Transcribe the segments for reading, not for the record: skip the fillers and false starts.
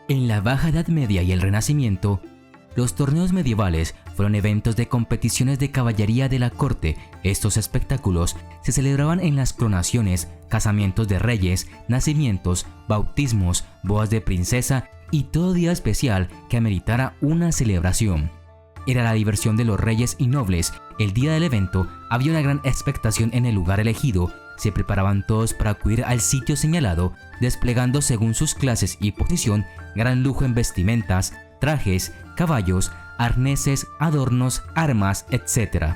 En la Baja Edad Media y el Renacimiento, los torneos medievales fueron eventos de competiciones de caballería de la corte. Estos espectáculos se celebraban en las coronaciones, casamientos de reyes, nacimientos, bautismos, bodas de princesa y todo día especial que ameritara una celebración. Era la diversión de los reyes y nobles. El día del evento había una gran expectación en el lugar elegido. Se preparaban todos para acudir al sitio señalado, desplegando según sus clases y posición gran lujo en vestimentas, trajes, caballos, arneses, adornos, armas, etc.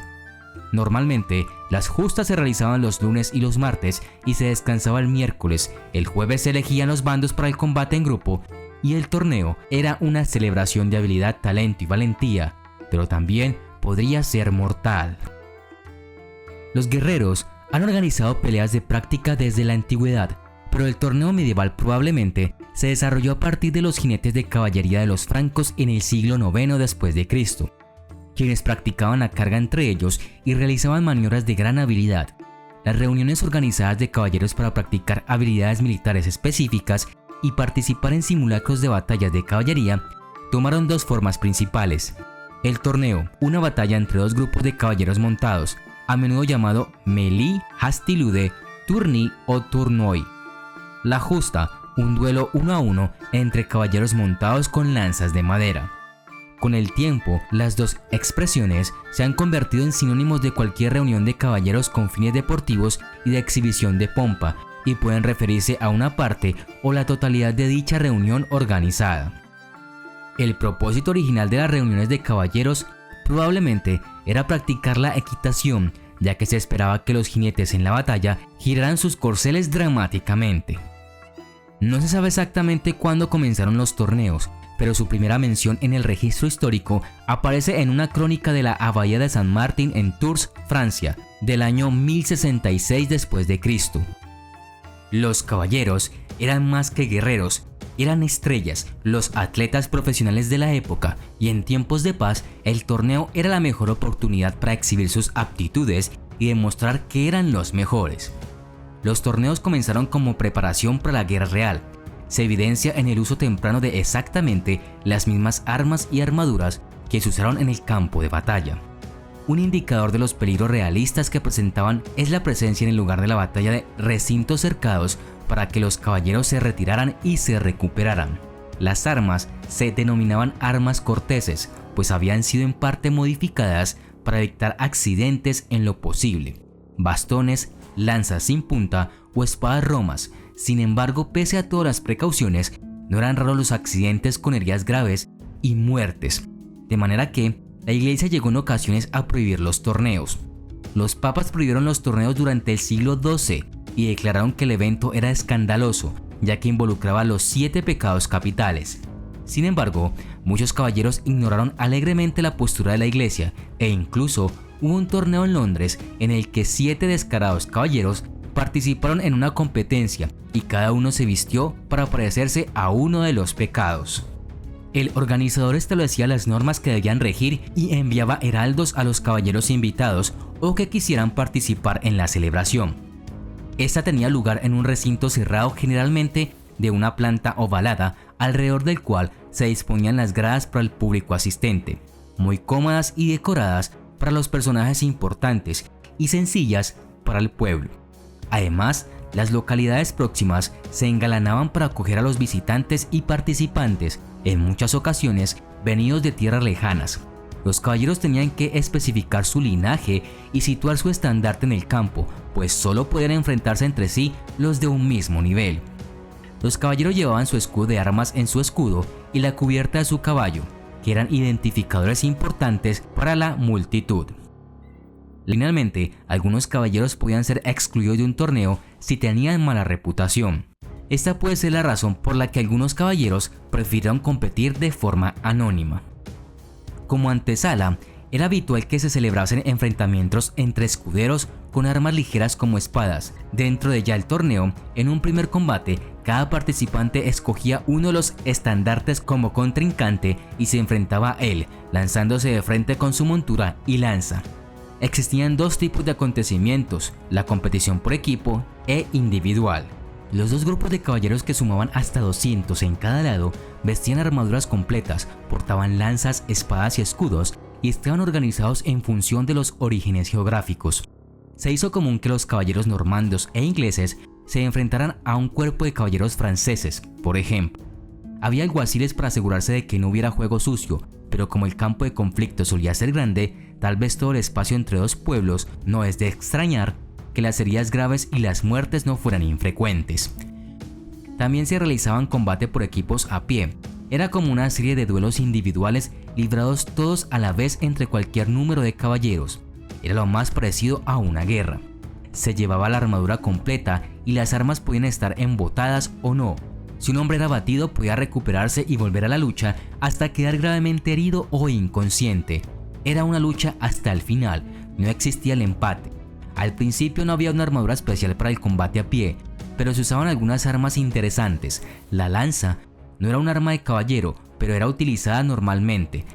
Normalmente, las justas se realizaban los lunes y los martes y se descansaba el miércoles. El jueves se elegían los bandos para el combate en grupo y el torneo era una celebración de habilidad, talento y valentía, pero también podría ser mortal. Los guerreros han organizado peleas de práctica desde la antigüedad, pero el torneo medieval probablemente se desarrolló a partir de los jinetes de caballería de los francos en el siglo IX después de Cristo, quienes practicaban la carga entre ellos y realizaban maniobras de gran habilidad. Las reuniones organizadas de caballeros para practicar habilidades militares específicas y participar en simulacros de batallas de caballería tomaron dos formas principales. El torneo, una batalla entre dos grupos de caballeros montados, a menudo llamado melee, hastilude, tourney o tournoi. La justa, un duelo 1 a 1 entre caballeros montados con lanzas de madera. Con el tiempo, las dos expresiones se han convertido en sinónimos de cualquier reunión de caballeros con fines deportivos y de exhibición de pompa, y pueden referirse a una parte o la totalidad de dicha reunión organizada. El propósito original de las reuniones de caballeros probablemente era practicar la equitación, ya que se esperaba que los jinetes en la batalla giraran sus corceles dramáticamente. No se sabe exactamente cuándo comenzaron los torneos, pero su primera mención en el registro histórico aparece en una crónica de la abadía de San Martín en Tours, Francia, del año 1066 después de Cristo. Los caballeros eran más que guerreros, eran estrellas, los atletas profesionales de la época, y en tiempos de paz el torneo era la mejor oportunidad para exhibir sus aptitudes y demostrar que eran los mejores. Los torneos comenzaron como preparación para la guerra real. Se evidencia en el uso temprano de exactamente las mismas armas y armaduras que se usaron en el campo de batalla. Un indicador de los peligros realistas que presentaban es la presencia en el lugar de la batalla de recintos cercados para que los caballeros se retiraran y se recuperaran. Las armas se denominaban armas corteses, pues habían sido en parte modificadas para evitar accidentes en lo posible. Bastones, lanzas sin punta o espadas romas. Sin embargo, pese a todas las precauciones, no eran raros los accidentes con heridas graves y muertes, de manera que la iglesia llegó en ocasiones a prohibir los torneos. Los papas prohibieron los torneos durante el siglo XII y declararon que el evento era escandaloso, ya que involucraba los 7 pecados capitales. Sin embargo, muchos caballeros ignoraron alegremente la postura de la iglesia e incluso hubo un torneo en Londres en el que 7 descarados caballeros participaron en una competencia y cada uno se vistió para parecerse a uno de los pecados. El organizador establecía las normas que debían regir y enviaba heraldos a los caballeros invitados o que quisieran participar en la celebración. Esta tenía lugar en un recinto cerrado, generalmente de una planta ovalada, alrededor del cual se disponían las gradas para el público asistente, muy cómodas y decoradas para los personajes importantes y sencillas para el pueblo. Además, las localidades próximas se engalanaban para acoger a los visitantes y participantes, en muchas ocasiones venidos de tierras lejanas. Los caballeros tenían que especificar su linaje y situar su estandarte en el campo, pues solo podían enfrentarse entre sí los de un mismo nivel. Los caballeros llevaban su escudo de armas en su escudo y la cubierta de su caballo, que eran identificadores importantes para la multitud. Finalmente, algunos caballeros podían ser excluidos de un torneo si tenían mala reputación. Esta puede ser la razón por la que algunos caballeros prefirieron competir de forma anónima. Como antesala, era habitual que se celebrasen enfrentamientos entre escuderos con armas ligeras como espadas. Dentro de ya el torneo, en un primer combate, cada participante escogía uno de los estandartes como contrincante y se enfrentaba a él, lanzándose de frente con su montura y lanza. Existían dos tipos de acontecimientos, la competición por equipo e individual. Los dos grupos de caballeros que sumaban hasta 200 en cada lado vestían armaduras completas, portaban lanzas, espadas y escudos y estaban organizados en función de los orígenes geográficos. Se hizo común que los caballeros normandos e ingleses se enfrentaran a un cuerpo de caballeros franceses, por ejemplo. Había alguaciles para asegurarse de que no hubiera juego sucio, pero como el campo de conflicto solía ser grande, tal vez todo el espacio entre dos pueblos, no es de extrañar que las heridas graves y las muertes no fueran infrecuentes. También se realizaban combate por equipos a pie. Era como una serie de duelos individuales librados todos a la vez entre cualquier número de caballeros. Era lo más parecido a una guerra. Se llevaba la armadura completa y las armas podían estar embotadas o no. Si un hombre era abatido, podía recuperarse y volver a la lucha hasta quedar gravemente herido o inconsciente. Era una lucha hasta el final, no existía el empate. Al principio no había una armadura especial para el combate a pie, pero se usaban algunas armas interesantes. La lanza no era un arma de caballero, pero era utilizada normalmente.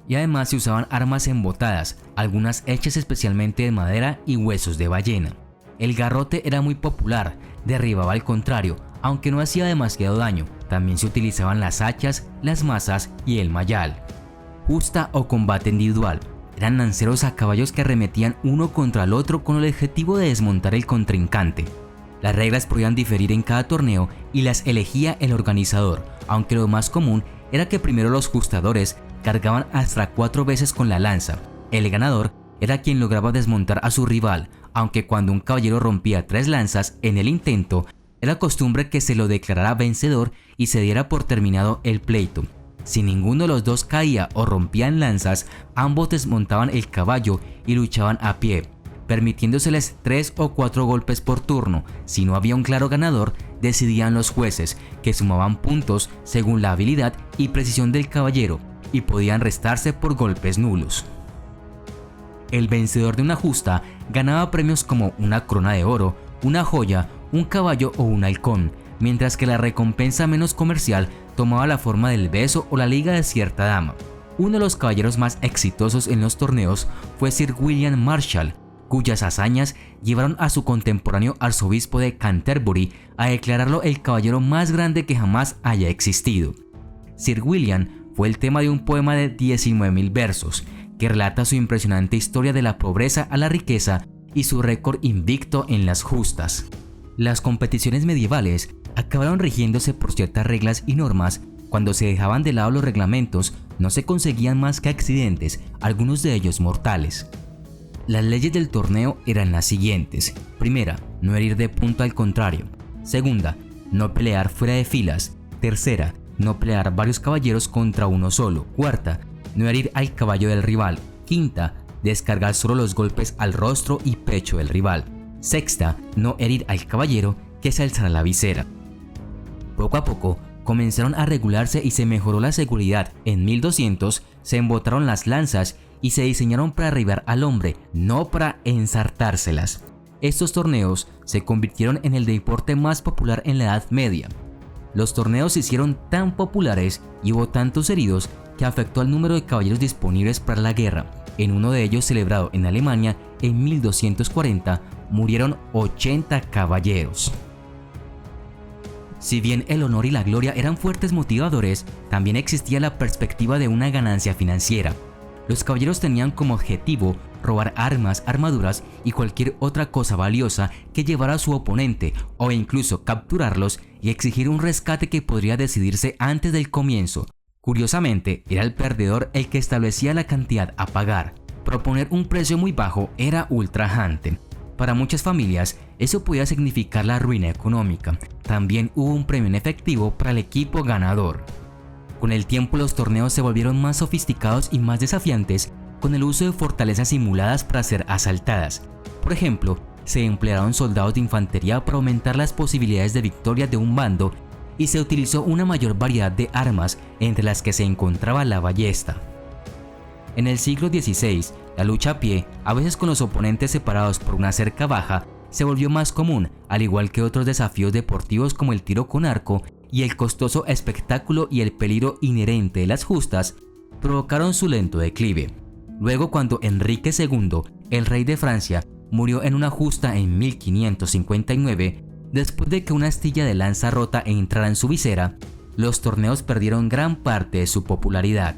Y además se usaban armas embotadas, algunas hechas especialmente de madera y huesos de ballena. El garrote era muy popular, derribaba al contrario, aunque no hacía demasiado daño. También se utilizaban las hachas, las mazas y el mayal. Justa o combate individual. Eran lanceros a caballos que arremetían uno contra el otro con el objetivo de desmontar el contrincante. Las reglas podían diferir en cada torneo y las elegía el organizador, aunque lo más común era que primero los justadores cargaban hasta 4 veces con la lanza. El ganador era quien lograba desmontar a su rival, aunque cuando un caballero rompía 3 lanzas en el intento, era costumbre que se lo declarara vencedor y se diera por terminado el pleito. Si ninguno de los dos caía o rompían lanzas, ambos desmontaban el caballo y luchaban a pie, permitiéndoseles 3 o 4 golpes por turno. Si no había un claro ganador, decidían los jueces, que sumaban puntos según la habilidad y precisión del caballero, y podían restarse por golpes nulos. El vencedor de una justa ganaba premios como una corona de oro, una joya, un caballo o un halcón, mientras que la recompensa menos comercial tomaba la forma del beso o la liga de cierta dama. Uno de los caballeros más exitosos en los torneos fue Sir William Marshall, cuyas hazañas llevaron a su contemporáneo arzobispo de Canterbury a declararlo el caballero más grande que jamás haya existido. Sir William fue el tema de un poema de 19.000 versos, que relata su impresionante historia de la pobreza a la riqueza y su récord invicto en las justas. Las competiciones medievales acabaron rigiéndose por ciertas reglas y normas. Cuando se dejaban de lado los reglamentos, no se conseguían más que accidentes, algunos de ellos mortales. Las leyes del torneo eran las siguientes. Primera, no herir de punta al contrario. Segunda, no pelear fuera de filas. Tercera, no pelear varios caballeros contra uno solo. Cuarta, no herir al caballo del rival. Quinta, descargar solo los golpes al rostro y pecho del rival. Sexta, no herir al caballero que se alzara la visera. Poco a poco comenzaron a regularse y se mejoró la seguridad. En 1200 se embotaron las lanzas y se diseñaron para derribar al hombre, no para ensartárselas. Estos torneos se convirtieron en el deporte más popular en la Edad Media. Los torneos se hicieron tan populares y hubo tantos heridos que afectó al número de caballeros disponibles para la guerra. En uno de ellos, celebrado en Alemania en 1240, murieron 80 caballeros. Si bien el honor y la gloria eran fuertes motivadores, también existía la perspectiva de una ganancia financiera. Los caballeros tenían como objetivo robar armas, armaduras y cualquier otra cosa valiosa que llevara a su oponente, o incluso capturarlos y exigir un rescate que podría decidirse antes del comienzo. Curiosamente, era el perdedor el que establecía la cantidad a pagar. Proponer un precio muy bajo era ultrajante. Para muchas familias, eso podía significar la ruina económica. También hubo un premio en efectivo para el equipo ganador. Con el tiempo, los torneos se volvieron más sofisticados y más desafiantes, con el uso de fortalezas simuladas para ser asaltadas. Por ejemplo, se emplearon soldados de infantería para aumentar las posibilidades de victoria de un bando y se utilizó una mayor variedad de armas, entre las que se encontraba la ballesta. En el siglo XVI, la lucha a pie, a veces con los oponentes separados por una cerca baja, se volvió más común, al igual que otros desafíos deportivos como el tiro con arco, y el costoso espectáculo y el peligro inherente de las justas provocaron su lento declive. Luego, cuando Enrique II, el rey de Francia, murió en una justa en 1559, después de que una astilla de lanza rota entrara en su visera, los torneos perdieron gran parte de su popularidad.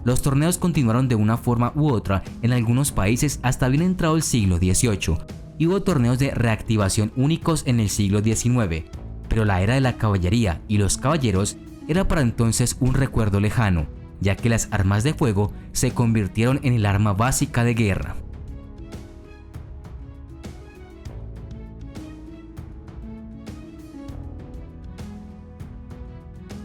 Los torneos continuaron de una forma u otra en algunos países hasta bien entrado el siglo XVIII, y hubo torneos de reactivación únicos en el siglo XIX, pero la era de la caballería y los caballeros era para entonces un recuerdo lejano, ya que las armas de fuego se convirtieron en el arma básica de guerra.